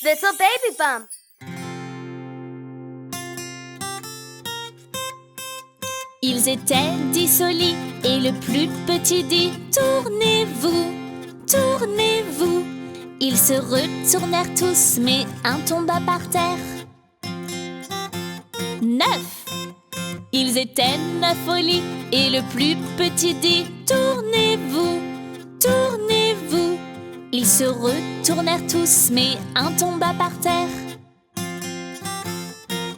little baby bump. Ils étaient 10 au lit et le plus petit dit « Tournez-vous, tournez-vous ». Ils se retournèrent tous, mais un tomba par terre. 9. Ils étaient 9 au lit et le plus petit dit « Tournez-vous, tournez-vous ». Ils se retournèrent tous, mais un tomba par terre.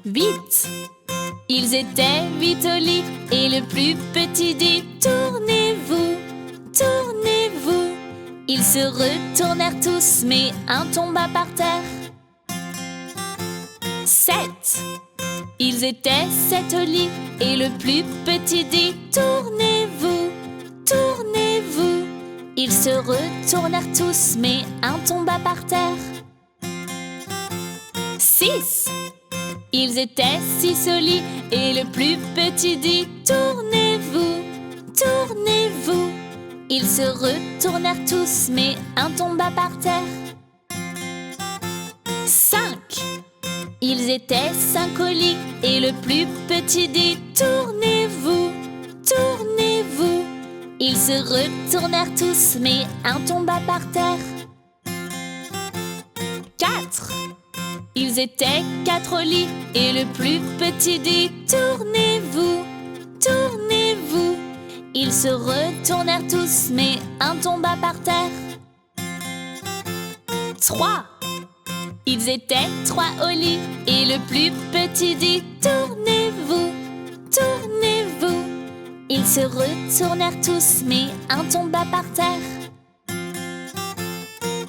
8. Ils étaient 8 au lit et le plus petit dit « Tournez-vous, tournez-vous ». Ils se retournèrent tous, mais un tomba par terre. 7. Ils étaient 7 au lit et le plus petit dit « Tournez-vous, tournez-vous ». Ils se retournèrent tous, mais un tomba par terre. 6. Ils étaient 6 au lit et le plus petit dit « Tournez-vous, tournez-vous ». Ils se retournèrent tous, mais un tomba par terre. 5. Ils étaient 5 au lit et le plus petit dit « Tournez-vous, tournez-vous ». Ils se retournèrent tous, mais un tomba par terre. 4. Ils étaient 4 au lit et le plus petit dit « Tournez-vous, tournez-vous ». Ils se retournèrent tous, mais un tomba par terre. 3. Ils étaient 3 au lit et le plus petit dit « Tournez-vous, tournez-vous ». Ils se retournèrent tous, mais un tomba par terre.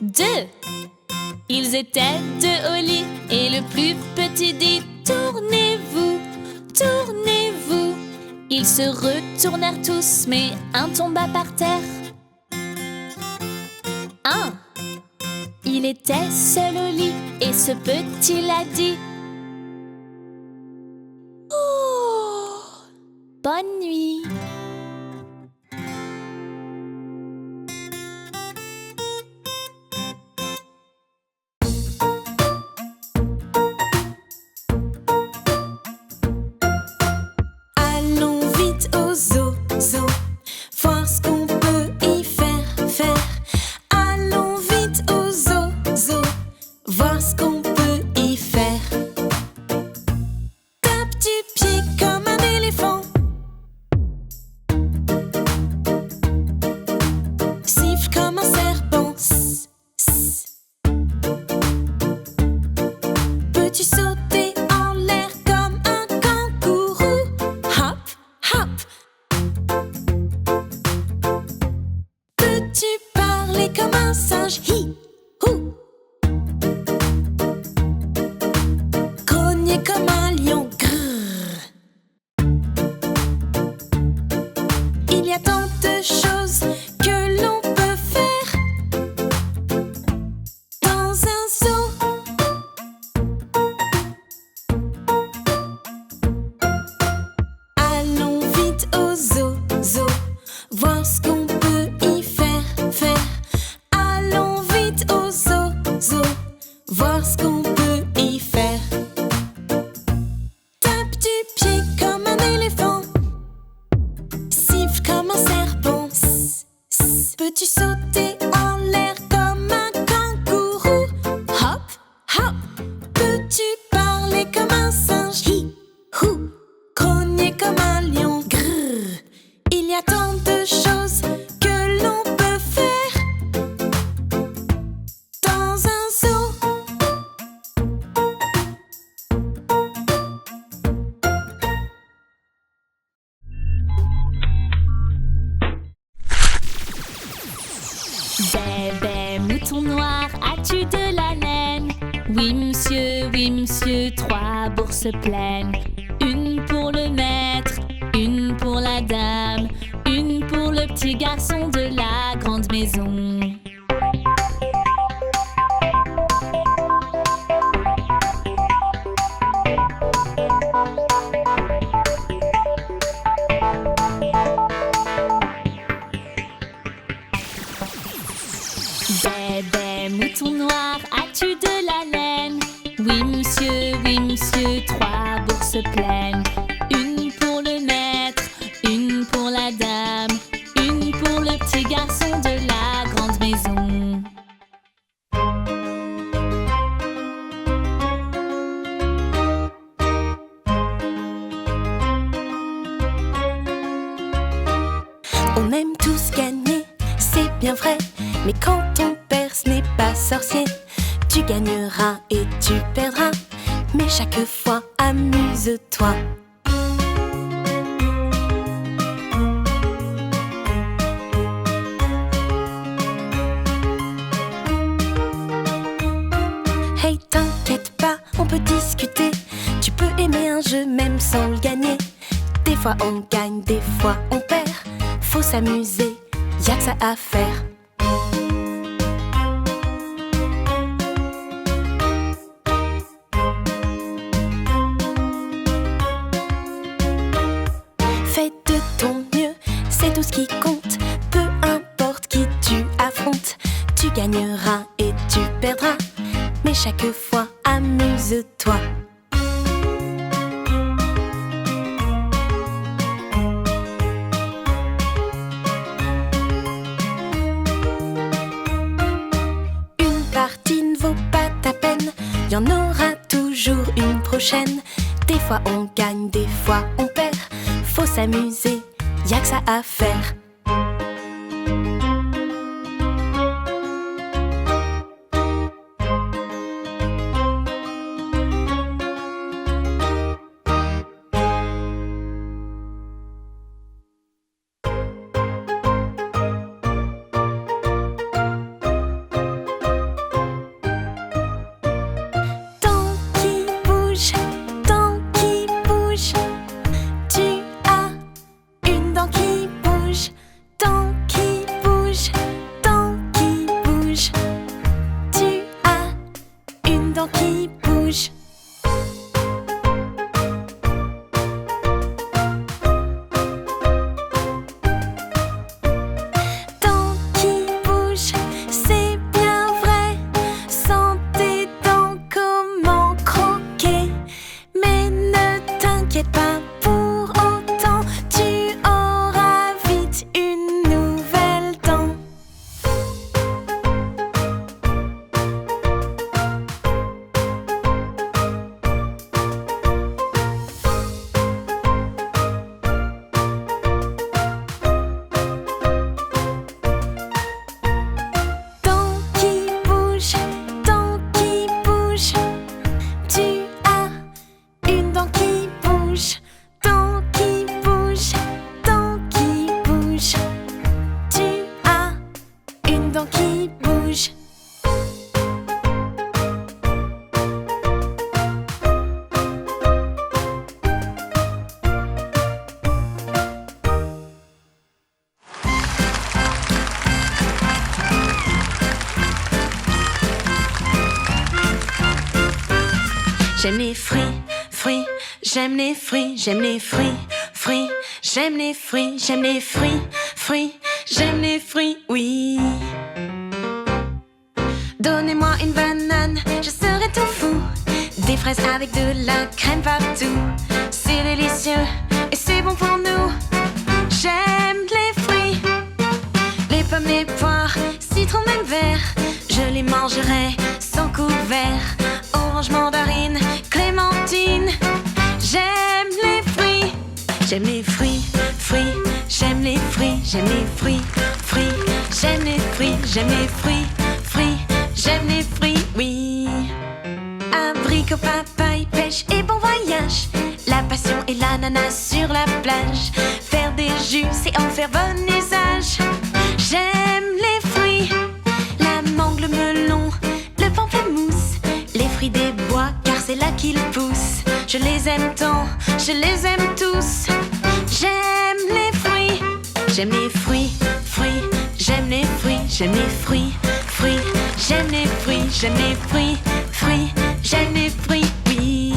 2. Ils étaient 2 au lit et le plus petit dit « Tournez-vous, tournez-vous ». Ils se retournèrent tous, mais un tomba par terre. 1. Il était seul au lit et ce petit l'a dit « Oh, bonne nuit ». Voir ce qu'on peut y faire. Allons vite au zoo, voir ce qu'on peut y faire. Tape du pied comme un éléphant, siffle comme un serpent. Peux-tu sauter en l'air comme un kangourou? Hop, hop. Peux-tu parler comme un singe? Hi-hou. Grogner comme un lion? Grrr. Il y a tant de choses que l'on peut faire dans un zoo. Allons vite au zoo, voir ce qu'on peut y faire. Allons vite au zoo, voir ce qu'on peut y faire. Tape du pied comme un éléphant, siffle comme un serpent. Peux-tu sauter en l'air comme un kangourou? Hop, hop. Peux-tu parler comme un singe? Hi-hou. Grogner comme un lion? Grrr. Il y a tant de choses que l'on peut faire dans un zoo. Bébé mouton noir, as-tu de la laine? Oui monsieur, 3 bourses pleines. Une pour le maître, une pour la dame, une pour le petit garçon de la grande maison. Bébé mouton noir, as-tu de la laine? devant ton père, ce n'est pas sorcier. Tu gagneras et tu perdras, mais chaque fois amuse-toi. Hey, t'inquiète pas, on peut discuter. Tu peux aimer un jeu même sans le gagner. Des fois on gagne, des fois on perd. Faut s'amuser, y'a que ça à faire. Fais de ton mieux, c'est tout ce qui compte. Peu importe qui tu affrontes, tu gagneras et tu perdras, mais chaque fois amuse-toi. Une partie ne vaut pas ta peine, y en aura toujours une prochaine. Des fois on gagne, des fois on perd. Faut s'amuser, y'a que ça à faire. J'aime les fruits, fruits, j'aime les fruits, j'aime les fruits, fruits, j'aime les fruits, j'aime les fruits, fruits, j'aime les fruits, oui. Donnez-moi une banane, je serai tout fou. Des fraises avec de la crème partout. C'est délicieux et c'est bon pour nous. J'aime les fruits, les pommes, les poires, citron, même vert. Je les mangerai sans couvert. Orange, mandarine, clémentine. J'aime les fruits, j'aime les fruits, fruits. J'aime les fruits, j'aime les fruits, fruits. J'aime les fruits, j'aime les fruits, fruits. J'aime les fruits, oui. Abricot, papaye, pêche et bon voyage. La passion et l'ananas sur la plage. Faire des jus, c'est en faire bon usage. J'aime les fruits, la mangue, le melon, le pamplemousse. Les fruits des bois, car c'est là qu'ils poussent. Je les aime tant, je les aime tous. J'aime les fruits, j'aime les fruits, fruits. J'aime les fruits, j'aime les fruits, fruits. J'aime les fruits, j'aime les fruits, fruits. J'aime les fruits, oui.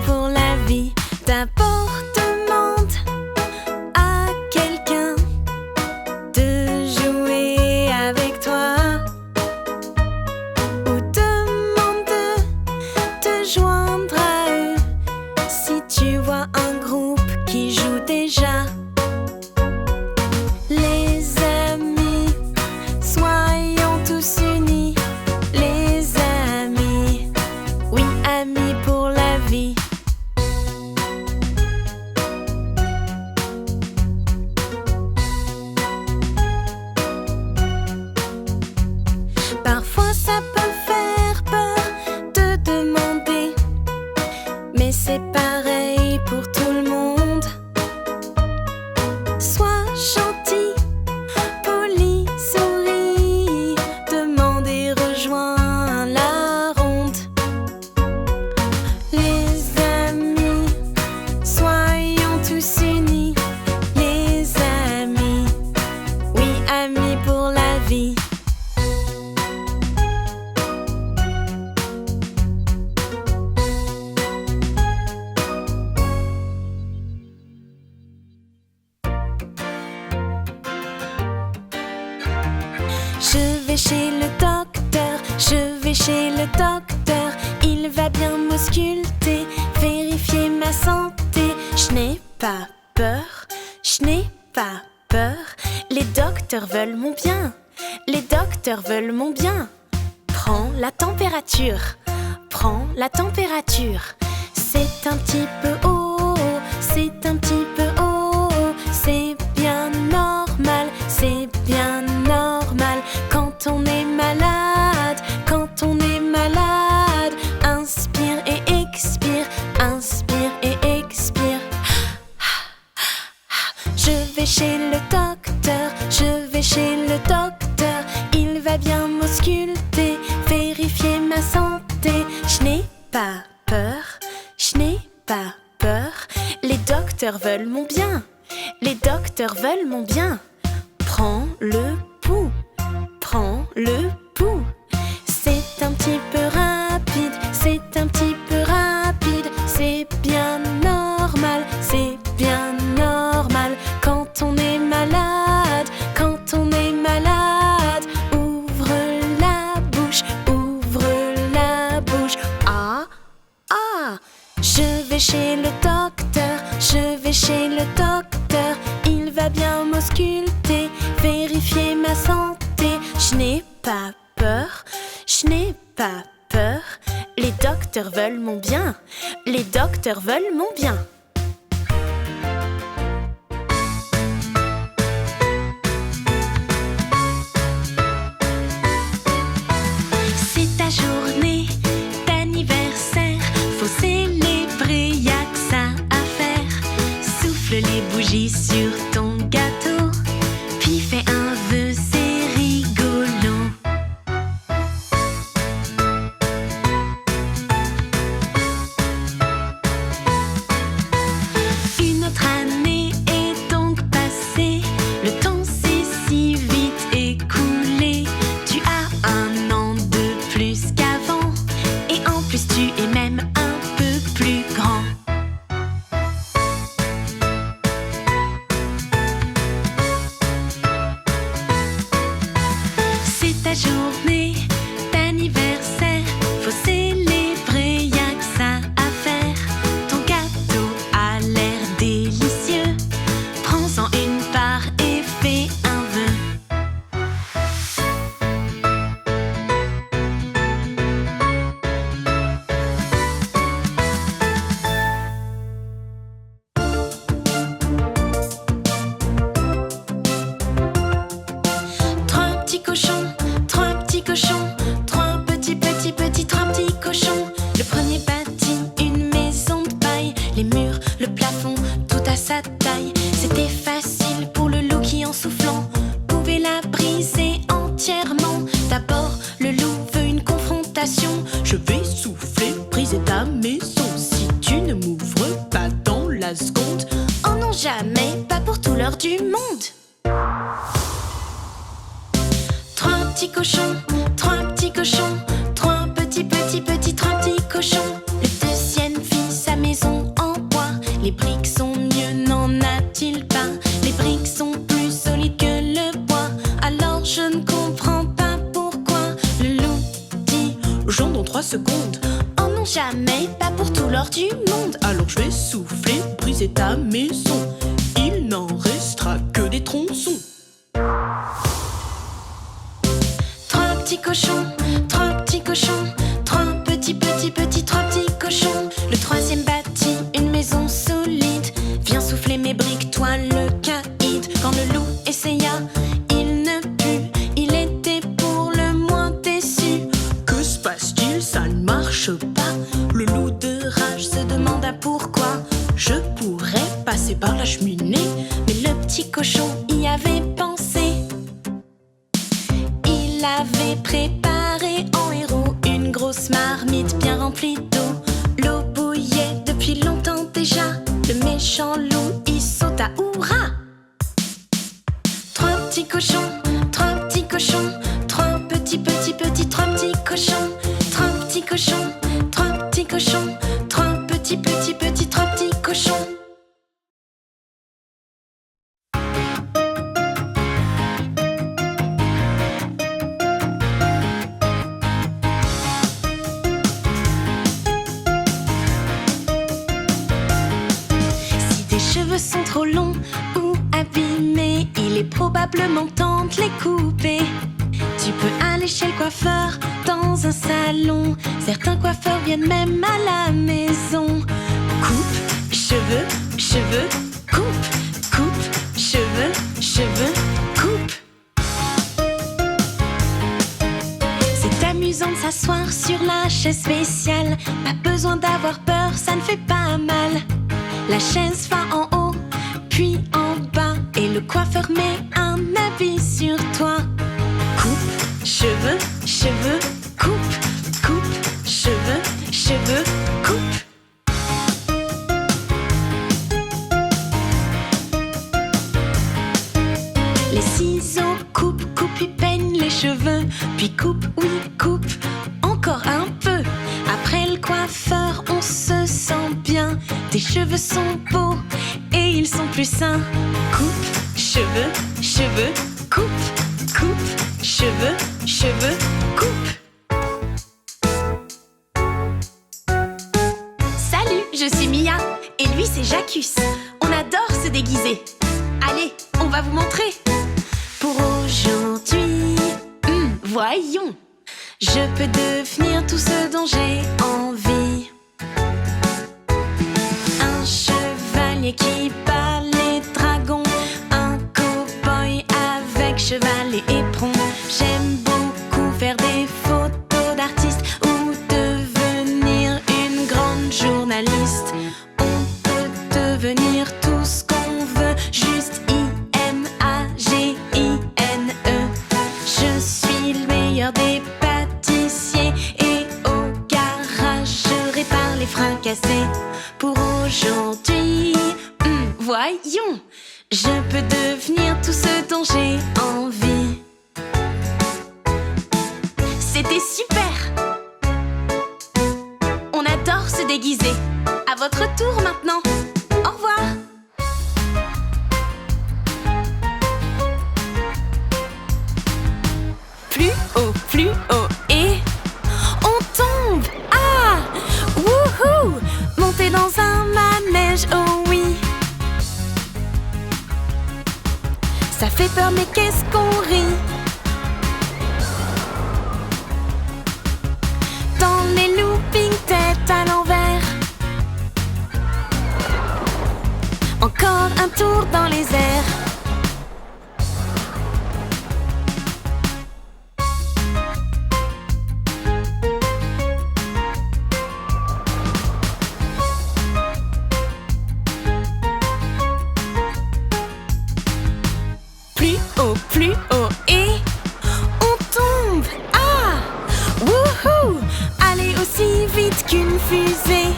Pour la c'est pareil pour tout le monde. Sois gentil, poli, souris, demande et rejoins la ronde. Les amis, soyons tous unis. Les amis, oui, amis pour la vie. Je vais chez le docteur, je vais chez le docteur. Il va bien m'ausculter, vérifier ma santé. Je n'ai pas peur, je n'ai pas peur. Les docteurs veulent mon bien, les docteurs veulent mon bien. Prends la température, prends la température. C'est un petit peu haut, c'est un petit peu haut. C'est bien normal, c'est bien normal. Quand on est malade, quand on est malade. Inspire et expire, inspire et expire. Je vais chez le docteur, je vais chez le docteur. Il va bien m'ausculter, vérifier ma santé. Je n'ai pas peur, je n'ai pas peur. Les docteurs veulent mon bien, les docteurs veulent mon bien. Prends le pouls, prends le pouls. C'est un petit peu rapide, c'est un petit peu rapide. C'est bien normal, c'est bien normal. Quand on est malade, quand on est malade. Ouvre la bouche, ouvre la bouche. Ah, ah. Je vais chez le docteur, je vais chez le docteur. Il va bien m'ausculter, vérifier ma santé. Je n'ai pas peur, je n'ai pas peur. Les docteurs veulent mon bien, les docteurs veulent mon bien. C'est ta journée d'anniversaire, faut célébrer, y'a que ça à faire. Souffle les bougies sur ton gâteau, puis fais un vœu, c'est rigolo. Une autre année est donc passée, le temps s'est si vite écoulé. Tu as un an de plus qu'avant, et en plus tu es même un peu plus grand. C'est ta journée d'anniversaire, faut célébrer, y'a que ça à faire. Ton gâteau a l'air délicieux, prends-en une part et fais un vœu. Trois petits cochons, trois petits cochons, trois petits petits petits, trois petits cochons. Le premier bâtit une maison de paille, les murs, le plafond, tout à sa taille. C'était facile pour le loup qui en soufflant pouvait la briser entièrement. D'abord le loup veut une confrontation. Je vais souffler, briser ta maison si tu ne m'ouvres pas dans la seconde. Oh non jamais, pas pour tout l'heure du monde. Trois petits cochons, trois petits cochons, trois petits petits petits, trois petits cochons. Le deuxième fit sa maison en bois. Les briques sont mieux, n'en a-t-il pas? Les briques sont plus solides que le bois. Alors je ne comprends pas pourquoi. Le loup dit j'en dans 3 secondes. Oh non jamais, pas pour tout l'or du monde. Alors je vais souffler, briser ta maison. Il n'en restera que des tronçons. Trois petits cochons, trois petits cochons, trois petits petits petits, trois petits cochons. Le troisième bâtit une maison solide. Viens souffler mes briques, toi le caïd. Quand le loup essaya, il ne put. Il était pour le moins déçu. Que se passe-t-il? Ça ne marche pas. Le loup de rage se demanda pour passer par la cheminée. Mais le petit cochon y avait pensé. Il avait préparé en héros une grosse marmite bien remplie d'eau. L'eau bouillait depuis longtemps déjà. Le méchant loup y sauta, hurrah! Trois petits cochons, trois petits cochons, trois petits petits petits, trois petits cochons, trois petits cochons, trois petits cochons, trois petits petits petits, trois petits cochons. Si tes cheveux sont trop longs ou abîmés, il est probablement temps de les couper. Tu peux aller chez le coiffeur dans un salon. Certains coiffeurs viennent même à la maison. Coupe, cheveux, cheveux, coupe, coupe, cheveux, cheveux, coupe. C'est amusant de s'asseoir sur la chaise spéciale. Pas besoin d'avoir peur, ça ne fait pas mal. La chaise va en haut, puis en bas, et le coiffeur met un habit sur toi. Coupe, cheveux, cheveux, coupe, coupe, cheveux, cheveux, coupe. Les ciseaux coupent, coupent, puis peignent les cheveux, puis coupe, oui, coupe, encore un peu. Après le coiffeur, on se sent bien. Tes cheveux sont beaux et ils sont plus sains. Coupe, cheveux, cheveux, coupe, coupe, cheveux, cheveux, coupe. Salut, je suis Mia et lui c'est Jacus. On adore se déguiser. Allez, on va vous montrer. Pour aujourd'hui, voyons. Je peux devenir tout ce dont j'ai envie. Un chevalier qui bat les dragons, un cow-boy avec cheval et éperon. J'aime beaucoup faire des photos d'artistes ou devenir une grande journaliste. On peut devenir tout ce qu'on veut, juste I-M-A-G-I-N-E. Je suis le meilleur des pâtissiers et au garage je répare les freins cassés. Pour aujourd'hui, voyons, je peux devenir tout ce dont j'ai envie. C'était super! On adore se déguiser. À votre tour maintenant. Au revoir! Plus haut et on tombe. Ah! Wouhou! Monter dans un manège, oh oui. Ça fait peur mais qu'est-ce qu'on rit. Dans les loopings tête à l'envers. Encore un tour dans les airs. Plus haut et on tombe. Ah! Wouhou! Aller aussi vite qu'une fusée.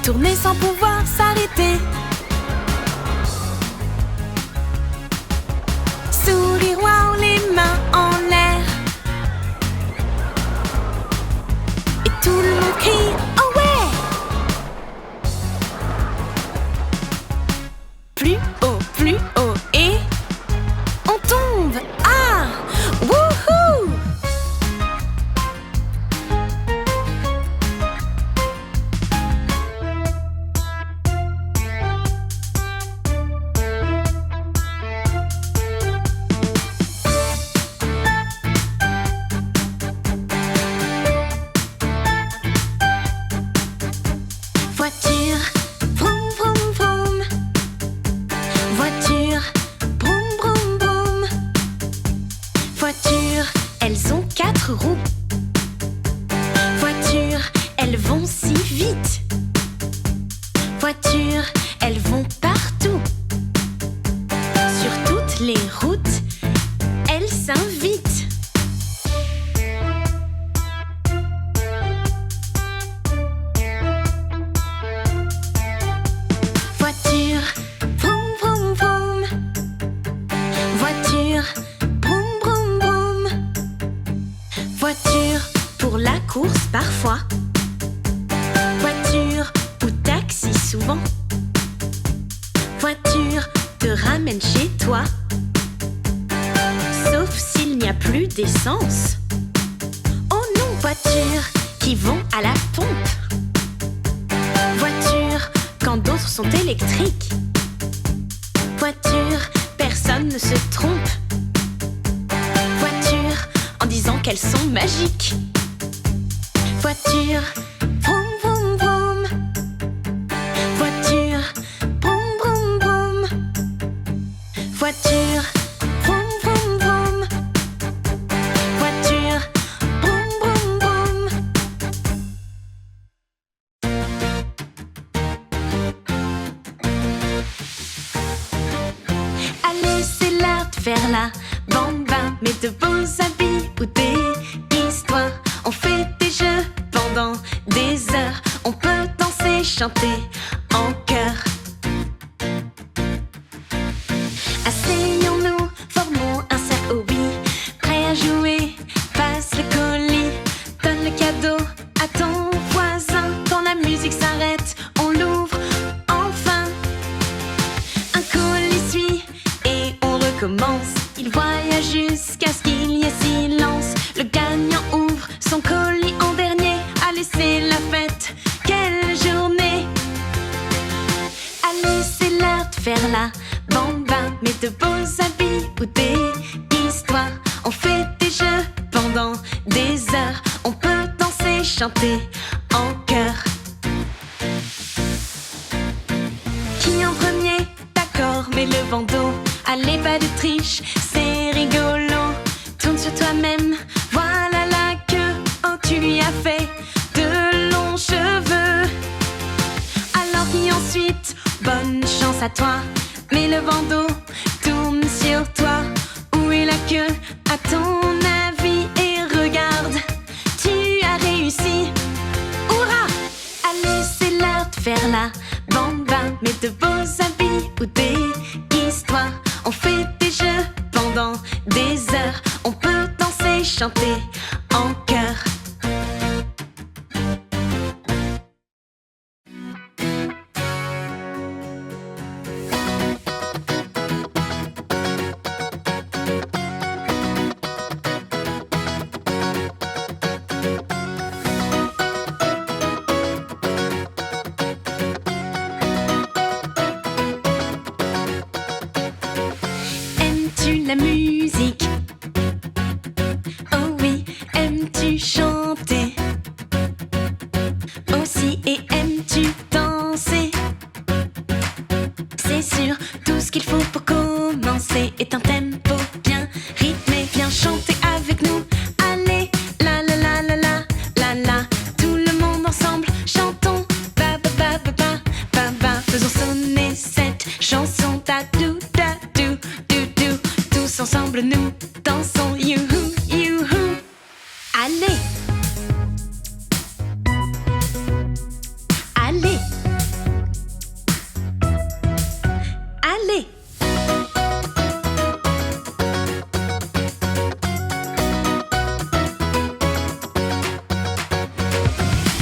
Tourner sans pouvoir s'arrêter. Sourire, wow, les mains en l'air. Et tout le monde crie, oh ouais! Plus haut et on tombe. Ah! Wouhou! Voiture, vroom vroom vroom. Voiture, broum broum broum. Voiture, elles ont 4 roues. Voiture, elles vont si vite. Voiture pour la course parfois. Voiture ou taxi souvent. Voiture te ramène chez toi. Sauf s'il n'y a plus d'essence. Oh non, voitures qui vont à la pompe. Voitures quand d'autres sont électriques. Voitures, personne ne se trompe. Voitures en disant qu'elles sont magiques. Voiture, vroom vroom vroom. Voiture, vroom vroom vroom. Voiture, vroom vroom vroom. Voiture, vroom vroom vroom. Allez, c'est l'heure de faire la bamba. Mets de beaux habits ou des histoires. On fait des jeux pendant des heures. On peut danser, chanter en chœur. Asseyons-nous, formons un cercle, oh oui. Prêt à jouer, passe le colis. Donne le cadeau à ton voisin. Quand la musique s'arrête, on l'ouvre enfin. Un colis suit et on recommence. Il voyage jusqu'à ce qu'il y ait silence. Le gagnant ouvre son colis en dernier. Allez, c'est la fête, quelle journée! Allez, c'est l'heure de faire la bamba. Mets de beaux habits ou des histoires. On fait des jeux pendant des heures. On peut danser, chanter en chœur. Qui en premier? D'accord, mets le bandeau. Allez, pas de triche, c'est rigolo. Tourne sur toi-même, voilà la queue. Oh, tu lui as fait de longs cheveux. Alors qui ensuite? Bonne chance à toi. Mets le bandeau, tourne sur toi. Où est la queue, à ton avis? Et regarde, tu as réussi. Hurrah! Allez, c'est l'heure de faire la bamba. Mets de beaux habits ou des histoires. On fait des jeux pendant des heures. On peut danser, chanter en chœur. Aimes-tu la musique? Oh oui, aimes-tu chanter? Aussi, et aimes-tu danser? C'est sûr, tout ce qu'il faut pour commencer est un tempo bien rythmé. Viens chanter avec nous. Allez, la la la la la la la. Tout le monde ensemble, chantons. Ba ba ba ba ba ba ba. Faisons sonner cette chanson. Ta dou ta dou dou dou. Tous ensemble nous dansons. Youhou youhou. Allez. Allez. Allez.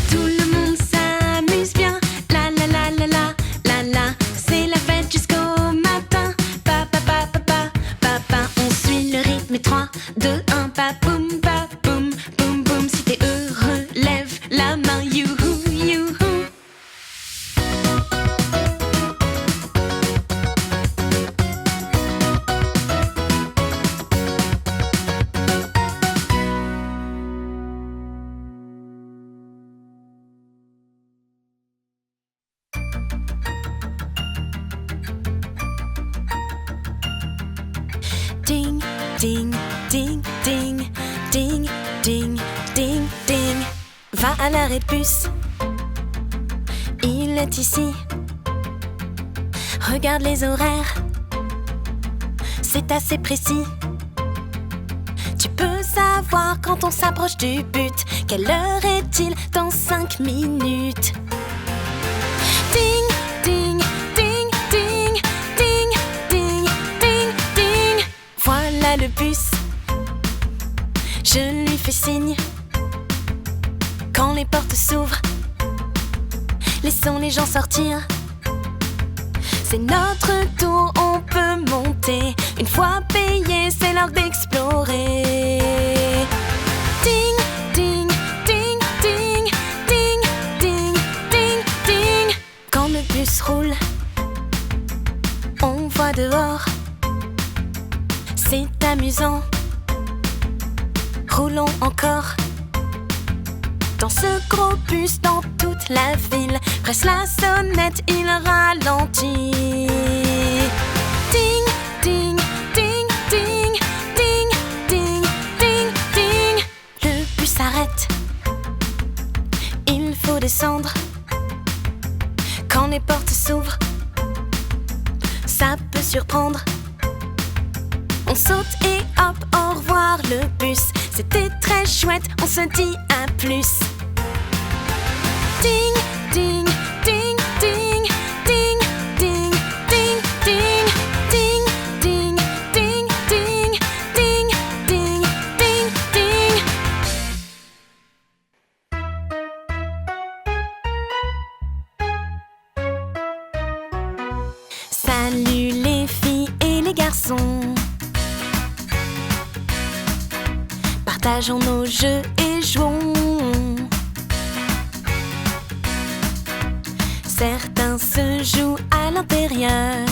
Tout le monde s'amuse bien. La la la la la la la. C'est la fête jusqu'au matin. Pa pa pa pa pa pa pa. On suit le rythme et 3, 2, 1. Pa boum pa boum boum boum. Si t'es heureux, lève la main. Youhou youhou. Ding, ding, ding, ding, ding, ding, ding, ding. Va à la répuce, il est ici. Regarde les horaires, c'est assez précis. Tu peux savoir quand on s'approche du but. Quelle heure est-il dans 5 minutes? Ding, ding, ding, ding, ding, ding, ding, ding. Voilà le bus, je lui fais signe. Quand les portes s'ouvrent, laissons les gens sortir. C'est notre tour, on peut monter. Une fois payé, c'est l'heure d'explorer. Ding, ding, ding, ding, ding, ding, ding, ding. Quand le bus roule, on voit dehors. C'est amusant. Roulons encore. Dans ce gros bus, dans toute la ville, presse la sonnette, il ralentit. Ding, ding, ding, ding, ding, ding, ding, ding. Le bus s'arrête. Il faut descendre. Quand les portes s'ouvrent, ça peut surprendre. On saute et hop, au revoir le bus. C'était très chouette, on se dit à plus. Ding, ding, ding, ding, ding, ding, ding, ding, ding, ding, ding, ding, ding, ding, ding, ding. Salut les filles et les garçons. Partageons nos jeux et jouons. Certains se jouent à l'intérieur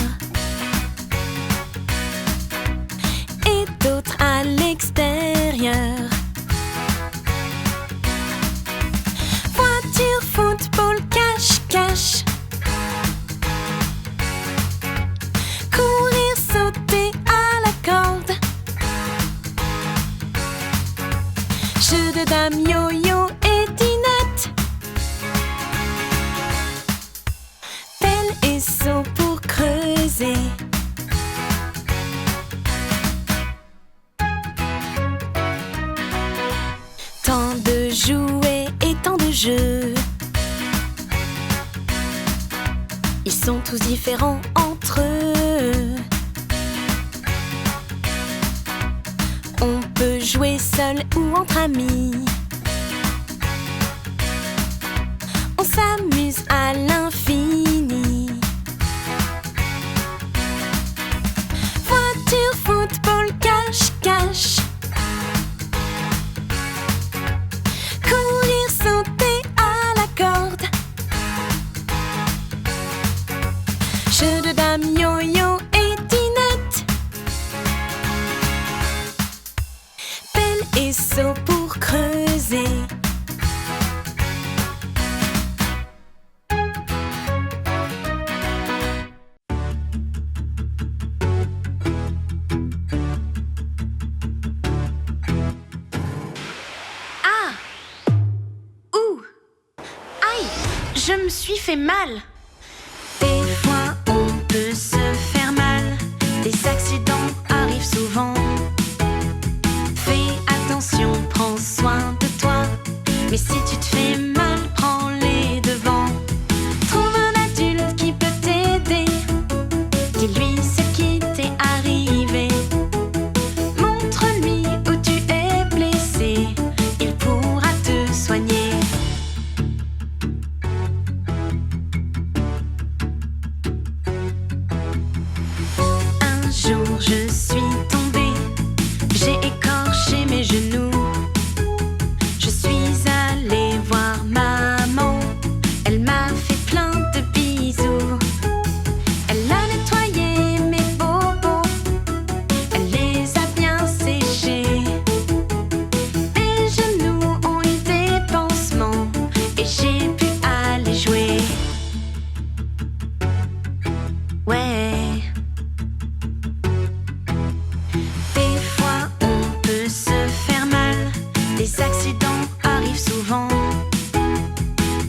et d'autres à l'extérieur. Voiture, football, cache-cache. Courir, sauter à la corde. Jeux de dames, yo-yo et dinette. Pelle et seau pour creuser. Tant de jouets et tant de jeux. Ils sont tous différents entre eux. On peut jouer seul ou entre amis. On s'amuse à l'infini. Voiture, football, cache-cache. Courir, sauter à la corde. Jeux de dames, yo-yo et dinette. Pelle et seau pour creuser. Ah! Ouh! Aïe! Je me suis fait mal! Des fois, on peut se faire mal. Des accidents arrivent souvent. Fais attention, prends soin de toi. Mais si tu te fais mal, prends les devants. Trouve un adulte qui peut t'aider. Dis-lui ce qui t'est arrivé. Montre-lui où tu es blessé. Il pourra te soigner. Un jour je suis tombée, j'ai écorché mes genoux. Je suis allée voir maman, elle m'a fait plein de bisous. Elle a nettoyé mes bobos, elle les a bien séchés. Mes genoux ont eu des pansements et j'ai pu aller jouer. Ouais. Des fois, on peut se faire mal. Des accidents arrivent souvent.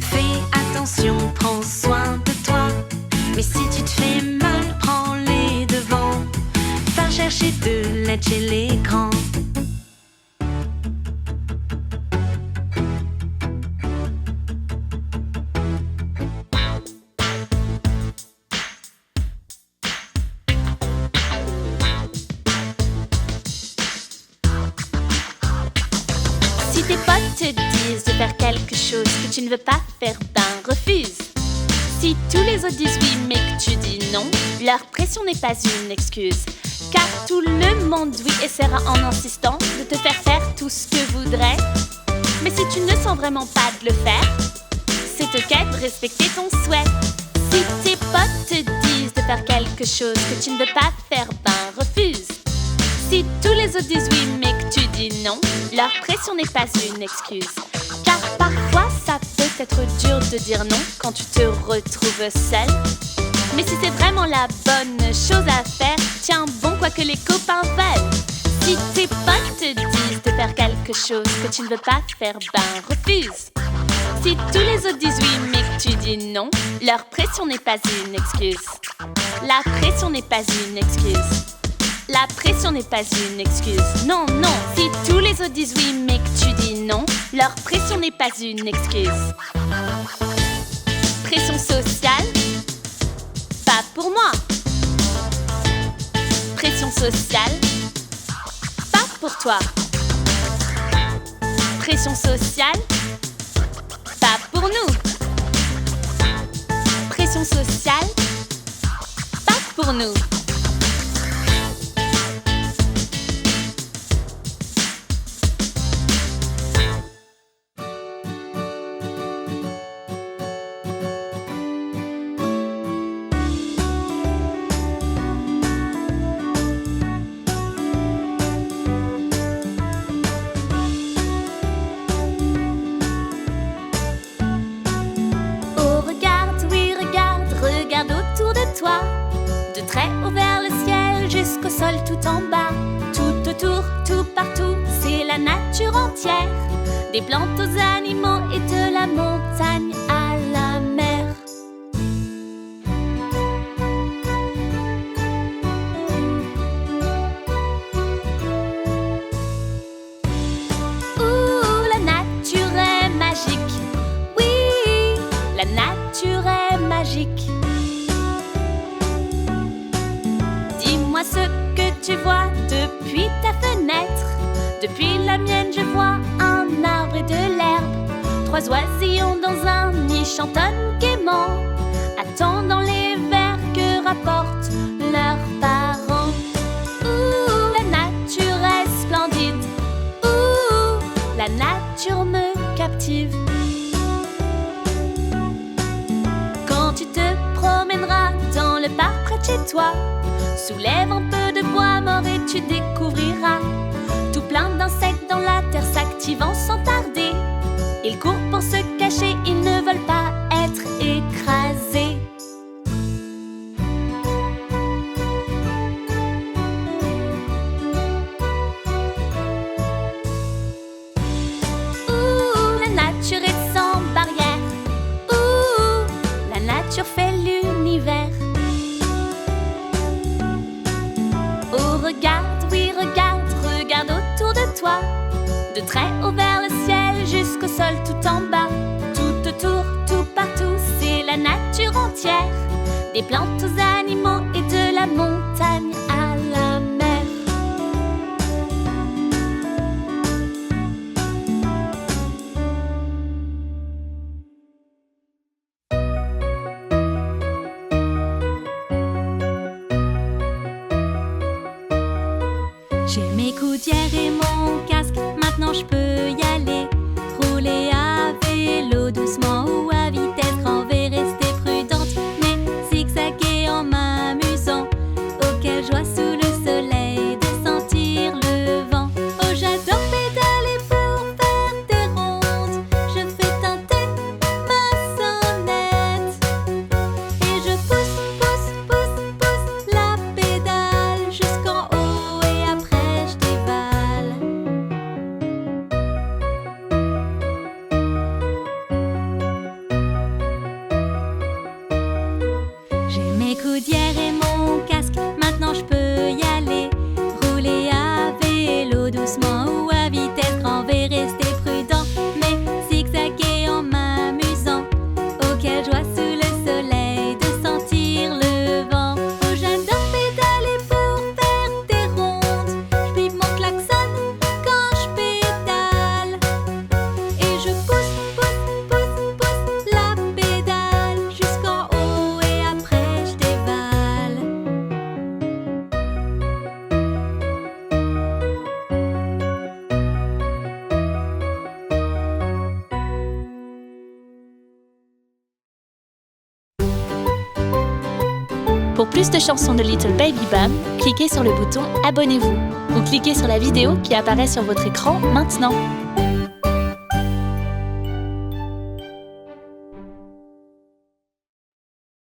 Fais attention, prends soin de toi. Mais si tu te fais mal, prends les devants. Va chercher de l'aide chez les grands. Si tes potes te disent de faire quelque chose que tu ne veux pas faire, ben refuse. Si tous les autres disent oui mais que tu dis non, leur pression n'est pas une excuse. Car tout le monde oui essaiera en insistant de te faire faire tout ce que voudrait. Mais si tu ne sens vraiment pas de le faire, c'est ok de respecter ton souhait. Si tes potes te disent de faire quelque chose que tu ne veux pas faire, ben refuse. Si tous les autres disent oui mais que tu dis non, leur pression n'est pas une excuse. Car parfois ça peut être dur de dire non quand tu te retrouves seul. Mais si c'est vraiment la bonne chose à faire, tiens bon quoi que les copains veulent. Si tes potes te disent de faire quelque chose que tu ne veux pas faire, ben refuse. Si tous les autres disent oui mais que tu dis non, leur pression n'est pas une excuse. La pression n'est pas une excuse. La pression n'est pas une excuse. Non, non. Si tous les autres disent oui mais que tu dis non, leur pression n'est pas une excuse. Pression sociale, pas pour moi. Pression sociale, pas pour toi. Pression sociale, pas pour nous. Pression sociale, pas pour nous. De très haut vers le ciel jusqu'au sol tout en bas. Tout autour, tout partout, c'est la nature entière. Des plantes aux animaux et de la montagne à la mer. Ouh, la nature est magique. Oui, la nature est magique. Dis-moi ce que tu vois depuis ta fenêtre. Depuis la mienne, je vois un arbre et de l'herbe. 3 oisillons dans un nid chantonnent gaiement, attendant les vers que rapportent leurs parents. Ouh, la nature est splendide. Ouh, la nature me captive. Quand tu te promèneras dans le parc près de chez toi, soulève un peu de bois mort et tu découvriras tout plein d'insectes dans la terre s'activant sans tarder. Ils courent pour se cacher, ils ne veulent pas être écrasés. Ouh, la nature est sans barrière. Ouh, la nature fait l'univers. Oh, regarde, oui, regarde, regarde autour de toi. De très haut vers le ciel jusqu'au sol tout en bas. Tout autour, tout partout, c'est la nature entière. Des plantes aux animaux et de la montagne à la mer. J'ai mes gouttières et mon casque, maintenant je peux y aller. Rouler à vélo doucement ou à vitesse grand V, rester prudente, mais zigzaguer en m'amusant. Oh quelle joie sous le soleil de sentir le vent. Oh j'adore pédaler pour faire des rondes. Je fais tinter ma sonnette et je pousse, pousse, pousse, pousse la pédale jusqu'en haut et après je dévale. Pour plus de chansons de Little Baby Bum, cliquez sur le bouton Abonnez-vous ou cliquez sur la vidéo qui apparaît sur votre écran maintenant.